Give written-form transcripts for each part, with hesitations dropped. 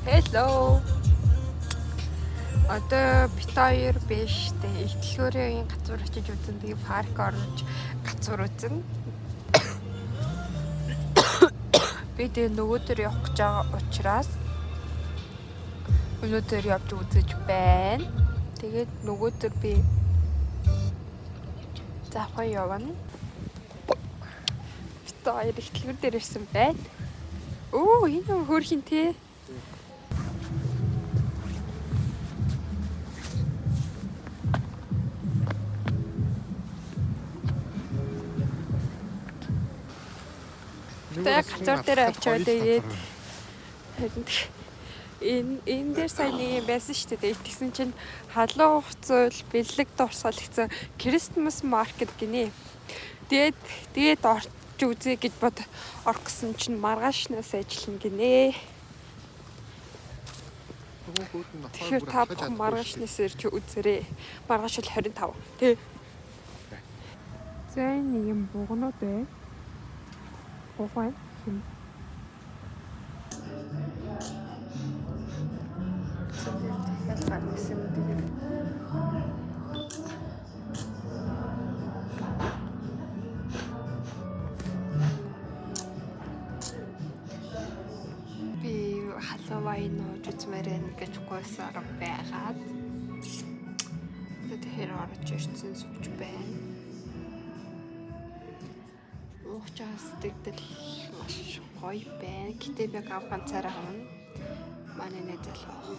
Hello. Одоо бит хоёр биш тэ ихтлгүүрийн газар очиж үзэн тэгээ парк орж газар үзэн. Би тэгээ нөгөөдөр явах гэж байгаа учраас өнөөдөр явж үзэж байна. Тэгээд нөгөөдөр би заахаа явна. Бит хоёр ихтлгүүр дээр ирсэн байна. Оо, энэ хөөрхин тий. Тэгээд газар дээр очиод тэгээд энэ дээр сайн нэг юм байсан шүү дээ. Тэгсэн чинь халуун хуцуул бэлэг дурсгал гэсэн Christmas market гинэ. Тэгээд орж үзье гэж бод орох гэсэн чинь маргаашнаас ажиллана гинэ. Тэгэхээр та бүхэн маргаашнаас ирж үзээрэй. Маргааш бол 25. Тэ. Зэн нэг юм бугнууд бай. Бугай. Би халуун ууж үзмээр гэж гойсоор байгаад тэгэхээр орж ирсэн сууж байна. Уучаас тэгдэл маш гоё байна. Гэтэ би ганцаараа хавна. Манай нэг залуу.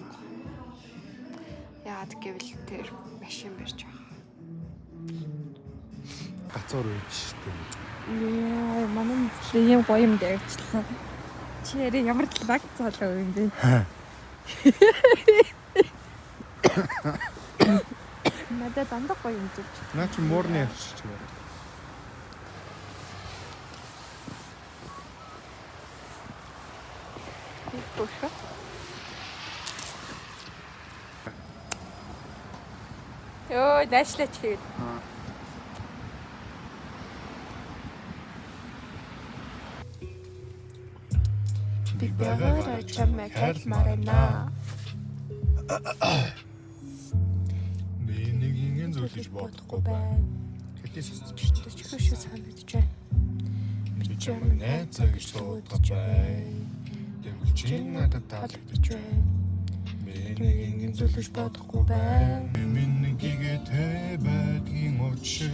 Яагаад гэвэл тэр машин барьж байгаа. Гацуур үйж штэ. Яа, манай ийм гоё юм дэрчлээ. Чи ямар лаг залуу юм бэ? Надад дандаа гоё юм зүгч. Наа чи муурны явчих чигээр. Бушаа. Йоо, дашлаач гээд. Би бягаараа чамайг хайлмаар байна. Би нэг ингэ зөвлөж бодохгүй байна. Гэтээс Чихгүй шүү санагдаж байна. би чамайг найзаа гэж суудаж байна. Тэгвэл чи надад таалагдж байна. Би нэг ингэ зөвлөж бодохгүй байна. Миний гэгээ байдгийн учир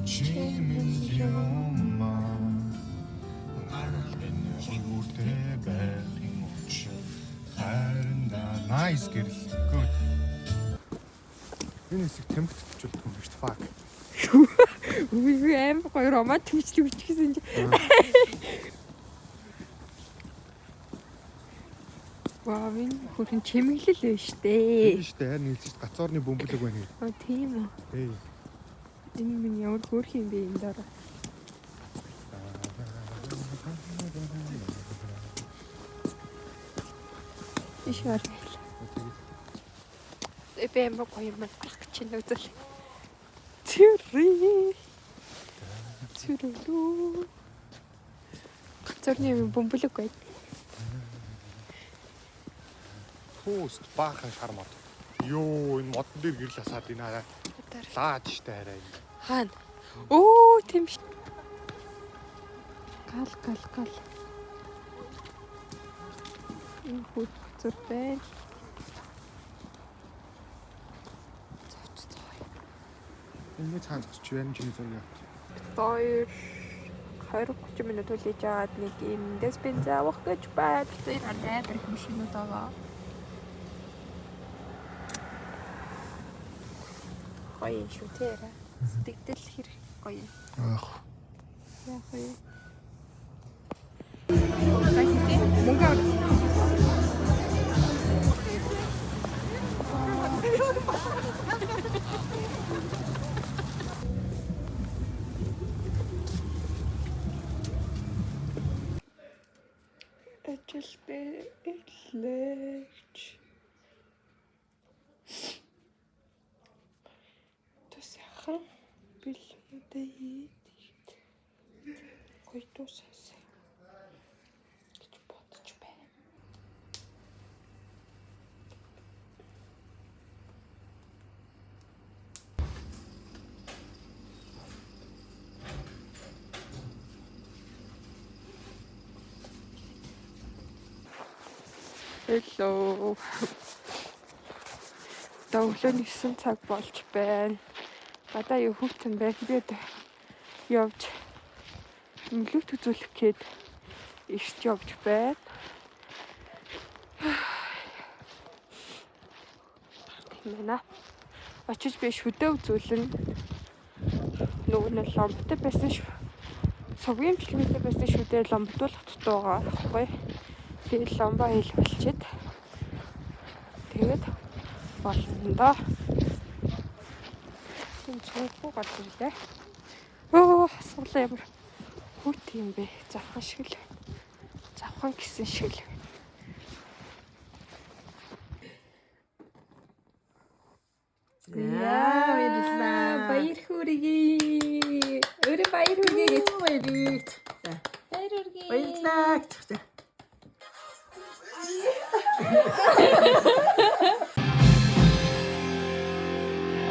чи минь юм аа. Хүртэй байхын учир хайранда nice гэрэл good. Энэ хэсэг темптэйч болдог юм биш фак. Үгүй аим гоё романтик үччихсэн чи. Вау, энэ хүрэн чимэглэл байна штэ. Штэ харин хэлж гацуурны бөмбөлөг байна. Аа тийм үү. Эй. Энэ минь ямар хөөрх юм бэ энэ дараа. Ишвар. Эпэм гоё юм гарах гэж байна үзэл. Зүрүү. Гацуурны бөмбөлөг байна. Пост баахан шармат. Йоо, энэ модон дээр гэрэл асаад энэ хараа. Лаад штэ хараа. Хаана? Оо, тийм ш. Гал. Энэ хүүд зүр байна. Энэ цаанд ч байна чиний зураг. Хоёр 20-30 минут хүлээж аваад нэг юм дэспен заавах гэж байна. Тэр амар их машинууд байгаа. Гоё шүү тэр. Тэгтэл хэрэг гоё. Аах. Яах вэ? Мөнгө. Ажил бэлээч. Тусахаа бэлмэдээ. Гоё тусаас. гэж бодож байна. Hello. Өглөөний 9 цаг болж байна. Гадаа юу хүүтэн байх бид явж нөлөөт үзүүлэх гээд ирж явж байна. Мэнэ. Очиж би шүдэ үзүүлэн нөгөө нь ломбтой байсан шүү. Совгийн жилмэлтэй байсан шүдэ ломбдуулах дутуугаа ахгүй. Тэгээд ломбоо хэлбэлчихэд тэгээд болно да. Тэнцээ хөө гадарлаа. Асуулаа ямар хүүт юм бэ? Завхан шиг л. Завхан гэсэн шиг л. Яа, баярлалаа. Баяр хүргэе. Өөрөө баяр хүргэе гэж баярлалаа. Баяр хүргэе. Баярлалаа гэж.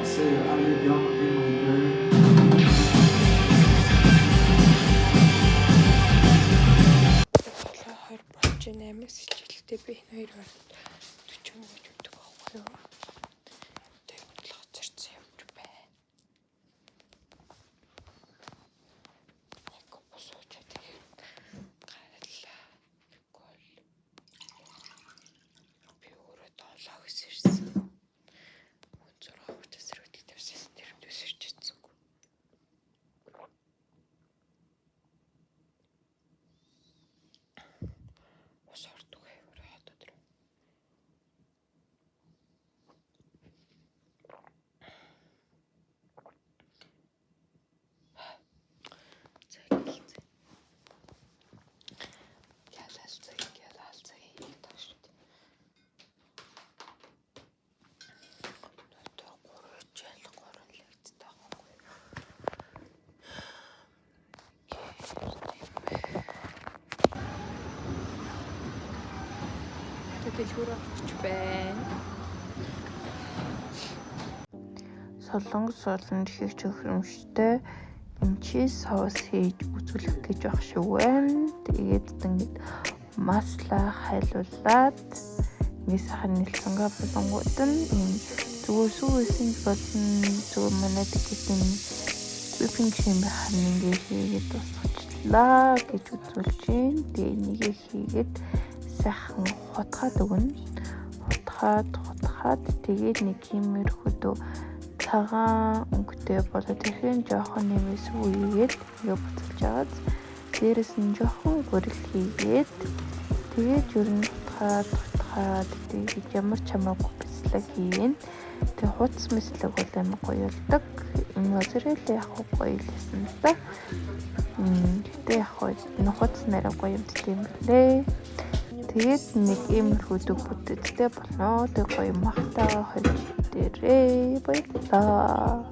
So, are you gonna be my girl? Хоёр болж 8-аас хичээлтэй би энэ хоёр 40 гэж өгдөг байхгүй юу? Тэгээд бодлого зарцсан явж байна. Нэг босооч тэгээд гараллаа. Гол. Би өөрөө доолоо гэсэрсэн. Өнцөр хавтас зэрэгтэл тавьсан дэрвдээс ирчихсэн. Дэлгүүр авч байна. Солонгос уланд их төхөөрөмжтэй эмчи соус хийж үзүүлэх гэж байх шиг байна. Тэгээд ингээд масла хайлуулад ингэ сайхан нэлсэнгээ болонгууд нь зүгээр сүүсэн болон зүгээр манайд гэсэн whipping cream хаан ингээ хийгээд дуусгачлаа гэж үзүүлж байна. Тэгээд нэгийг хийгээд сайхан хутгаад өгнө. Хутгаад тэгээд нэг иймэрхүү цагаан өнгөтэй болоод ихэн жоохон нэмээс үегээд ингээ буцалж агаад дээрэс нь жоохон гөрөл хийгээд тэгээд ер нь хутгаад тэгээд ямар чамаагүй бяцлаг хийн. Тэгээд хуудас мэслэг бол амар гоё болдог. Моцарелла яг гоё лсэн та. Тэгтээ яг хуудас нэрээ гоё юм тийм лээ. Тэгээд нэг иймэрхүү бүтэцтэй болно. Тэг гоё махтаа хойч дээрээ баярлалаа.